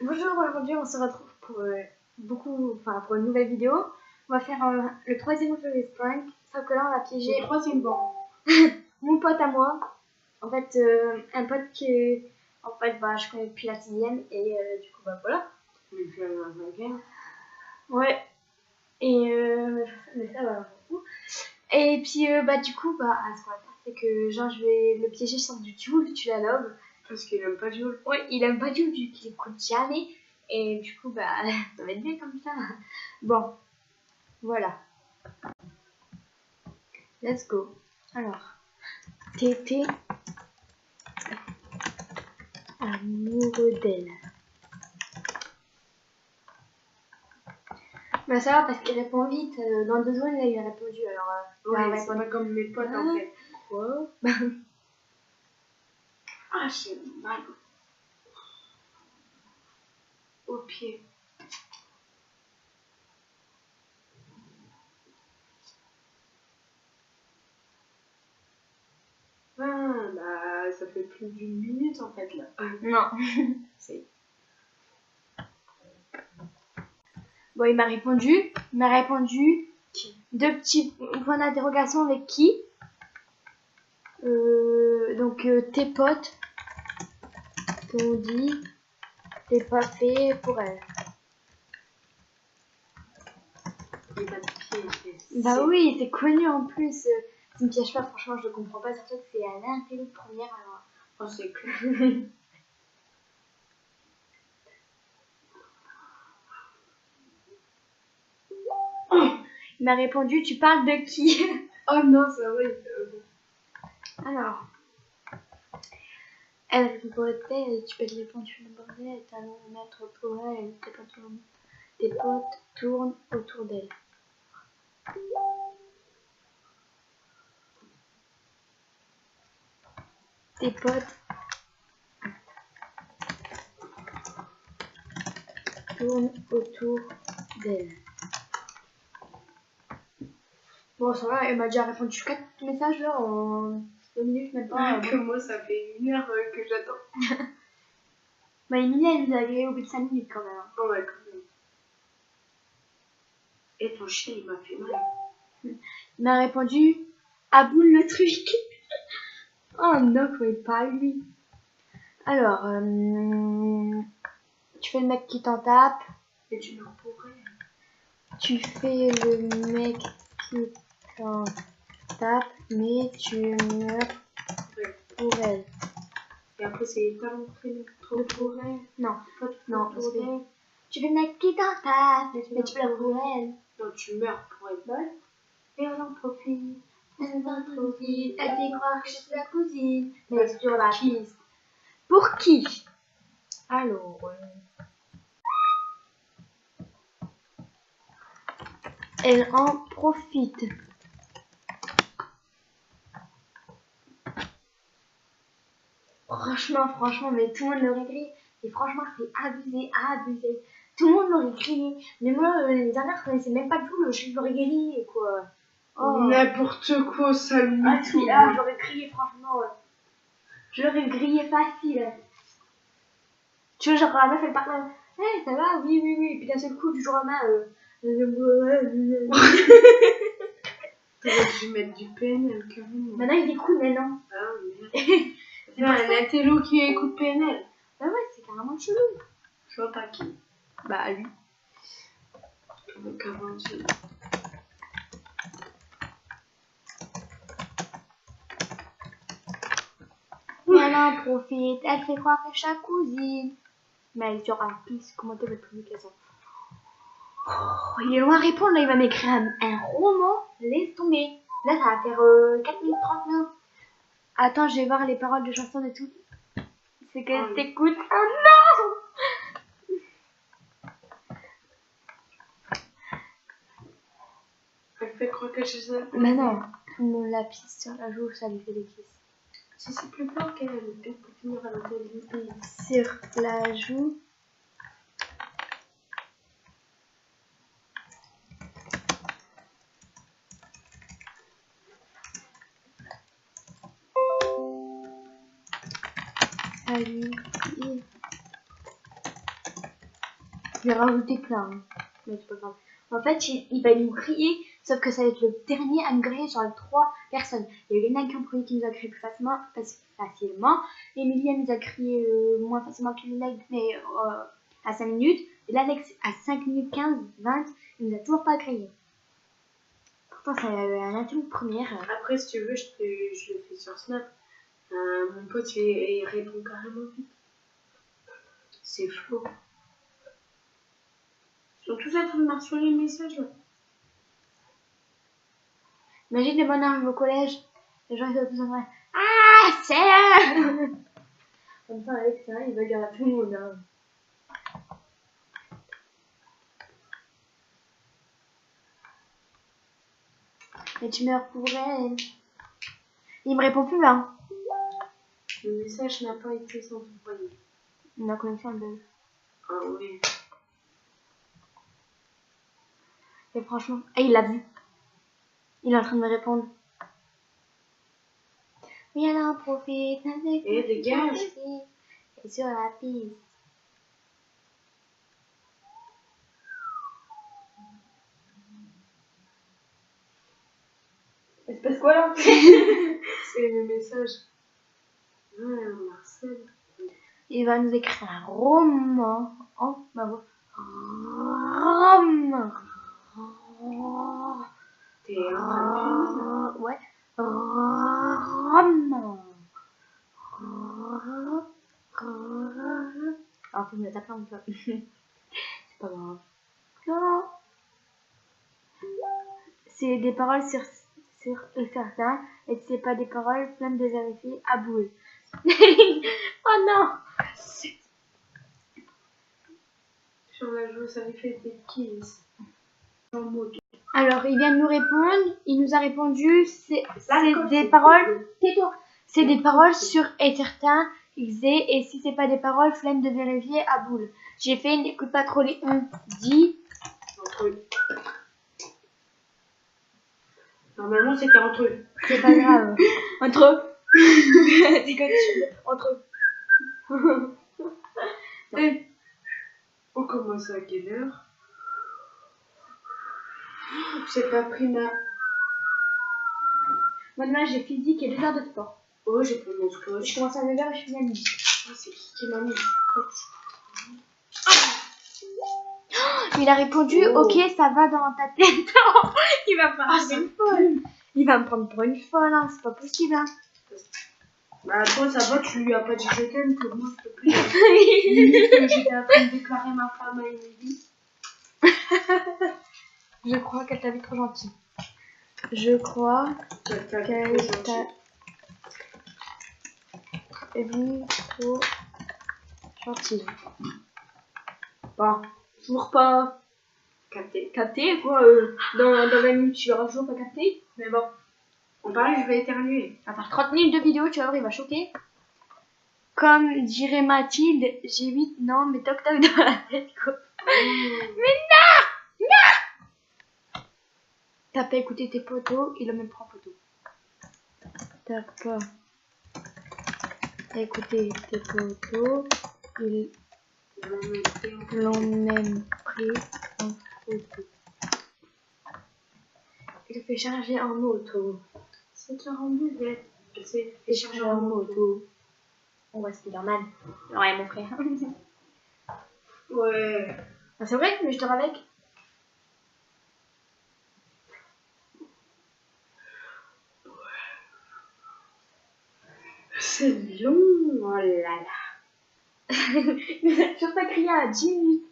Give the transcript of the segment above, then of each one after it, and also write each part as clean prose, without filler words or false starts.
Bonjour, aujourd'hui on se retrouve pour pour une nouvelle vidéo. On va faire le troisième Office Prank, sauf que là on va piéger le troisième banc. mon pote à moi. En fait, un pote que je connais depuis la 6ème et du coup voilà. Depuis la 5ème. Ouais. Et mais ça va, on s'en fout. Et puis du coup ce qu'on va faire c'est que genre je vais le piéger sur du Joule, tu la lobes. Parce qu'il aime pas Joule. Ouais, il aime pas Joule vu qu'il écoute jamais. Et du coup ça va être bien comme ça. Bon, voilà. Let's go. Alors, t'étais amoureux d'elle. Bah ça va parce qu'il répond vite. Dans 2 secondes, là, il a répondu. Alors, ouais, c'est pas comme mes potes en fait. Quoi? Ah, j'ai mal au pied. Ah, bah, ça fait plus d'1 minute en fait là. Non. C'est... Bon, il m'a répondu. Qui? 2 petits points d'interrogation avec qui? Donc, tes potes t'ont dit t'es pas fait pour elle. Il a piégé. Bah oui, c'est connu en plus. Ça me piège pas, franchement, je le comprends pas. Surtout que c'est un intello de première. Alors... Oh, c'est clair. Il m'a répondu, tu parles de qui? Oh non, ça va. Alors, elle répond pour elle, tu peux te répondre, tu fais le bordel, t'as le mettre pour elle, tes potes tournent autour d'elle. Tes potes tournent autour d'elle. Bon, ça va, elle m'a déjà répondu 4 messages là en 2 minutes, même pas. Que moi, ça fait 1 heure que j'attends. Bah, Emilia, elle nous a agréé au bout de 5 minutes quand même. Oh, ouais, quand même. Et ton chien, il m'a fait mal. Il m'a répondu, aboule le truc. Oh non, comment il parle lui. Alors, tu fais le mec qui t'en tape. Et tu meurs pour elle. Tu fais le mec qui t'en tape, mais tu meurs pour elle. Et après, c'est pas mon prénom. Trop pour elle. Non, Non, pour elle. Tu fais le mec qui t'en tape, mais tu meurs pour elle. Non, tu meurs pour elle. Ouais. Et on en profite. Elle va trop vite. Elle fait croire que je suis la cousine. Mais sur la piste. Pour qui? Alors. Elle en profite. Franchement, mais tout le monde l'aurait crié. Et franchement, c'est abusé. Tout le monde l'aurait crié. Mais moi, les dernières, je connaissais même pas tout. Je l'aurais grillé, quoi. Oh. N'importe quoi, ça lui si, là, j'aurais crié, franchement. Je l'aurais grillé facile. Tu vois, genre, la meuf, elle parle. Hey, ça va? Oui. Et puis d'un seul coup, du jour au lendemain, T'aurais dû mettre du PNL, carrément. Maintenant, il écoute, maintenant. Ah, merde. C'est pas un intello qui écoute PNL. Bah ouais, c'est carrément chelou. Je vois pas qui. Bah, lui. Avec aventure. Elle en profite, elle fait croire que chaque cousine. Mais elle est sur un piste, commenter votre publication. Oh, il est loin à répondre, là, il va m'écrire un roman, laisse tomber. Là, ça va faire 4 minutes 39. Attends, je vais voir les paroles de chansons et tout. C'est qu'elle t'écoute. Oh non! Elle fait croire que je suis la Mais non, la piste sur la joue, ça lui fait des kisses. Si c'est plus fort qu'elle, elle peut finir à l'hôtel. Sur la joue. Ça lui Je vais rajouter plein. Hein. Mais c'est pas grave. En fait, il va nous griller, sauf que ça va être le dernier à nous griller sur les 3 personnes. Il y a Lena qui en premier qui nous a grillé plus facilement. Emilia nous a grillé moins facilement que Lena, mais à 5 minutes. Et là, Alex, à 5 minutes 15, 20, il nous a toujours pas grillé. Pourtant, ça avait un atout première. Après, si tu veux, je le fais sur Snap. Mon pote, il répond carrément vite. C'est faux. Ils sont tous en train de marcher les messages là. Imagine les bonnes arrivent au collège, les gens ils sont tous en train. Ah, c'est comme ça, avec ça, il va dire à tout le monde. Hein. Mais tu meurs pour elle. Il me répond plus, hein. Le message n'a pas été envoyé. On a connexion de. Ah oui. Et franchement, il l'a vu. Il est en train de me répondre. Oui, alors profite avec. Et dégage. Et sur la piste. Il se passe quoi là? C'est le message. Ouais, Marcel. Il va nous écrire un roman. Oh, ma voix. Roman. T'es en train de Ouais. Roman. Alors, faut me la taper un peu. C'est pas grave. Non. C'est des paroles sur certains, et c'est pas des paroles pleines de vérifier à boule. Oh non! sur la joue, ça lui fait des kisses. Alors, il vient de nous répondre. Il nous a répondu. C'est des paroles. Tais-toi. C'est des paroles sur et certains. XZ. Et si c'est pas des paroles, flemme de vérifier à boule. J'ai fait une écoute pas trop les 1. Dit. Entre eux. Normalement, c'était entre eux. C'est pas grave. Entre eux. Entre eux. Et on commence à quelle heure? J'ai pas pris ma. Moi, demain, j'ai physique et 2 heures de sport. Oh, j'ai pris mon scotch. Je commence à 9h et je finis à midi. Oh, c'est qui m'a mis du scotch? Il a répondu, ok, ça va dans ta tête. Il va me prendre pour une folle. Il va me prendre pour une folle, hein. C'est pas possible. Hein. Bah, toi, ça va, tu lui as pas dit je t'aime, que moi, s'il te plaît. Que j'étais en train de déclarer ma femme à Émilie. Je crois qu'elle t'a vu trop gentille. Je crois qu'elle t'a vu trop gentille. Bon, toujours pas capté quoi. Dans 20 minutes, tu l'auras toujours pas capté. Mais bon. On parle, je vais éternuer. À part 30 minutes de vidéo, tu vas voir, il va choquer. Comme dirait Mathilde, j'ai 8 non, mais toc toc dans la tête quoi. Mais non! Non! T'as pas écouté tes potos, il a même pris en photo. T'as pas écouté tes potos, ils l'ont même pris en photo. Il fait charger en moto. C'est un rendu bête. C'est fait charger en moto. On voit Spider-Man. Ouais, mon frère. Ouais. Ah, c'est vrai, mais je dors avec. C'est long. Oh là là. Je peux pas crier à 10 minutes.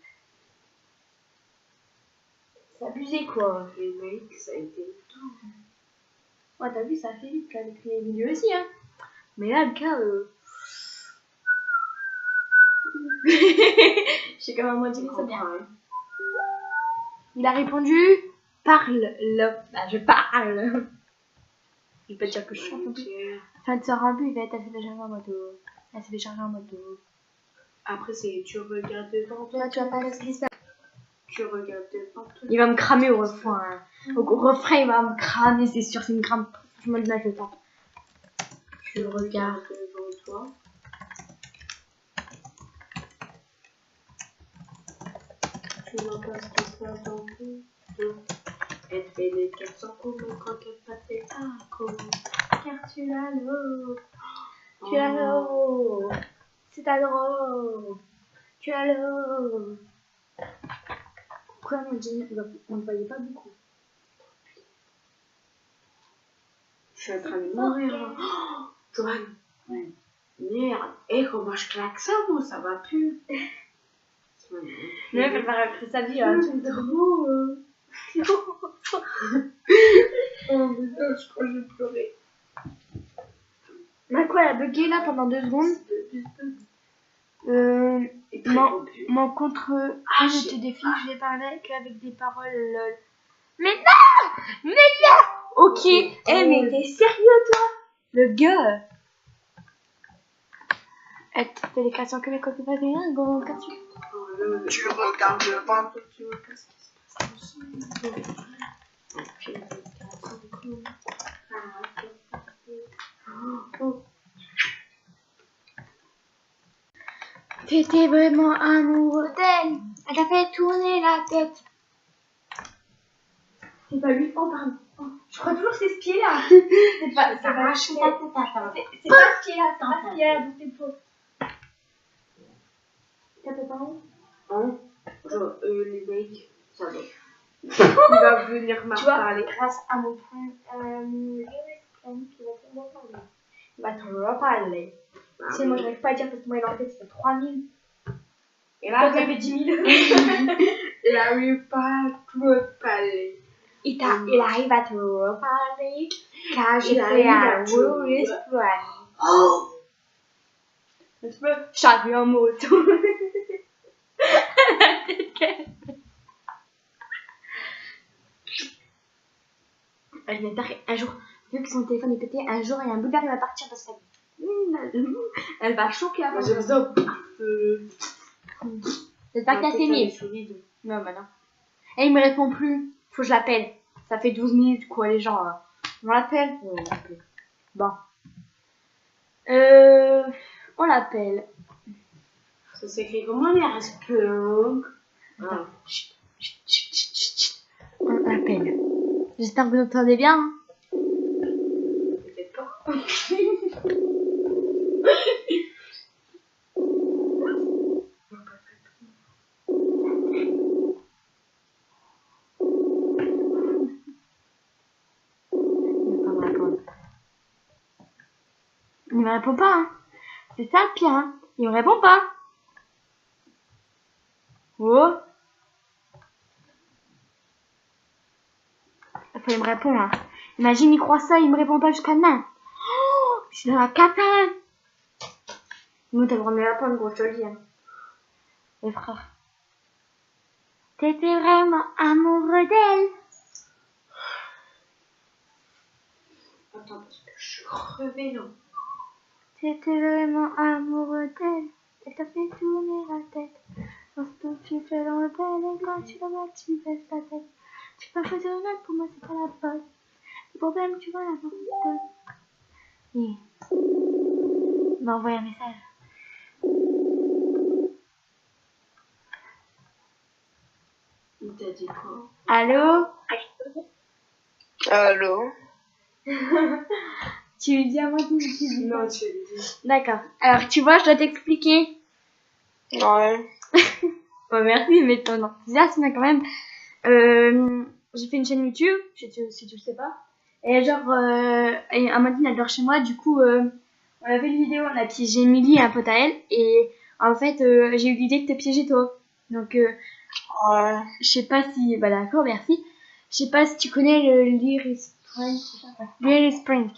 C'est abusé quoi. Les mecs, ça a été longtemps. Ouais, t'as vu, ça a fait vite avec les vidéos aussi, hein. Mais là, le cas, je sais quand même moi dire ça bien. Il a répondu, parle là. Bah, je parle. Je vais pas dire que je chante non plus. Fin de ce rendu, il va être assez déchargé en moto. Assez déchargé en moto. Après, c'est tu regardes devant toi. Toi, tu vas pas ce qui se passe. Tu regardes devant toi. Il va me cramer au refrain. Hein. Au refrain, il va me cramer, c'est sûr. C'est une crame. Franchement, de je le tente. Tu regardes devant toi. Tu n'as pas ce que tu as dans le elle fait les 400 coups quand elle passe les coups. Car tu l'as l'eau. Tu l'as l'eau. C'est ta l'eau. Tu l'as l'eau. Pourquoi on ne voyait pas beaucoup? Je suis en train de mourir là. Oh, Joanne. Ouais. Merde. Et comment je claque ça, moi, ça va plus. Elle va raconter sa vie, là. C'est drôle. Oh putain, je crois que je vais pleurer. Mais quoi, elle a bugué là pendant 2 secondes. Moi contre je te défie, je vais parler qu'avec des paroles lol. Mais non! Mais non! Ok, mais t'es sérieux toi? Le gars! T'as les créations que les copies pas rien, gros, qu'est-ce que tu regardes pas, tu vois pas ce qui se passe dessus. T'étais vraiment amoureux d'elle. Elle t'a fait tourner la tête. C'est pas lui. Oh, pardon. Oh, je crois toujours que c'est ce pied-là. C'est pas ce pied-là. C'est pas ce pied-là. C'est pas ce pied-là. Donc c'est faux. T'as pas parlé? Hein? Genre, les mecs, ça va. Il va venir m'en parler. Grâce à mon frère, Lewis Plank, il va sûrement parler. Il va te reparler. Tu sais, moi, j'arrive pas à dire parce que moi, il en fait, c'est 3000. Et là, toi, t'avais 10 000. Il arrive pas à te parler. Il arrive à te reparler car j'ai fait un Lewis Plank. Oh! Tu peux changer en moto. Elle vient d'arrêter un jour, vu que son téléphone est pété, un jour il y a un bout d'air, il va partir parce qu'elle va choquer avant. J'ai besoin J'espère qu'elle s'est mise. Non, bah non. Et il me répond plus. Faut que je l'appelle. Ça fait 12 minutes quoi les gens. On l'appelle. Oui, on l'appelle. Bon. On l'appelle. Ça s'écrit comment les respects? Chut, chut, chut, chut, chut. On l'appelle. J'espère que vous entendez bien. Hein. Peut-être pas. Il me répond pas. Hein. C'est ça le pire. Hein. Il me répond pas. Oh. Faut qu'il me répond. Hein. Imagine, il croit ça, il me répond pas jusqu'à demain. Oh, c'est dans la catane. Nous, t'as vraiment la pomme, gros, je te le dis. Hein. Les frères. T'étais vraiment amoureux d'elle. Attends, parce que je suis crevée, non. T'étais vraiment amoureux d'elle. Elle t'a fait tourner la tête. Lorsque tu fais l'embelle et quand tu la vois, tu baisses ta tête. Tu peux choisir une autre, pour moi c'est pas la bonne. Le problème, tu vois la bonne. Oui. Il m'a envoyé un message. Il t'a dit quoi? Allô? Allô? Tu lui dis à moi qui tu dis Non, tu lui dis. D'accord. Alors, tu vois, je dois t'expliquer. Ouais. Bon, merci, mais ton enthousiasme quand même. J'ai fait une chaîne YouTube, si tu le sais pas. Et genre, et Amandine adore chez moi, du coup, on a fait une vidéo, on a piégé Emily, un pote à elle. Et en fait, j'ai eu l'idée de te piéger toi. Donc, Ouais. je sais pas si... Bah d'accord, merci. Je sais pas si tu connais le Lyris Spring. Lyris Spring.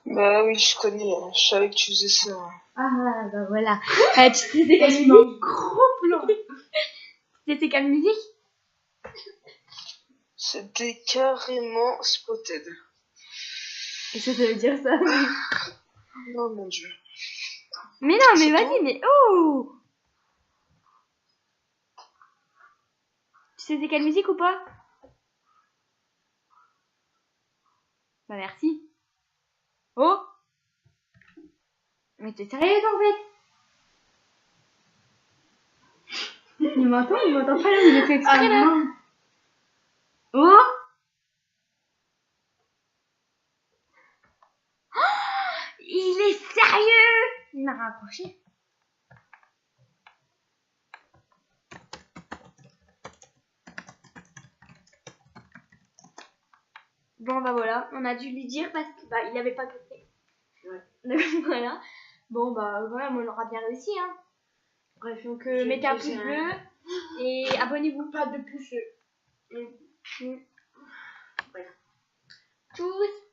Bah oui, je connais. Je savais que tu faisais ça. Ah, bah voilà. Tu sais c'est quelle musique? Gros plan. C'était quelle musique? C'était carrément spotted. Qu'est-ce que ça veut dire ça? Oh mon dieu. Mais non, mais vas-y, mais oh! Tu sais c'est quelle musique ou pas? Bah merci. Oh! Mais t'es sérieux en fait? Il m'entend pas là où il était Ah, extrêmement. non. Oh! Il est sérieux! Il m'a rapproché. Bon bah voilà, on a dû lui dire parce que bah il avait pas compris. Ouais. Donc voilà. Bon bah voilà, mais on aura bien réussi hein. Bref, Donc mettez un pouce c'est bleu et abonnez-vous. pas de pouce. Tous.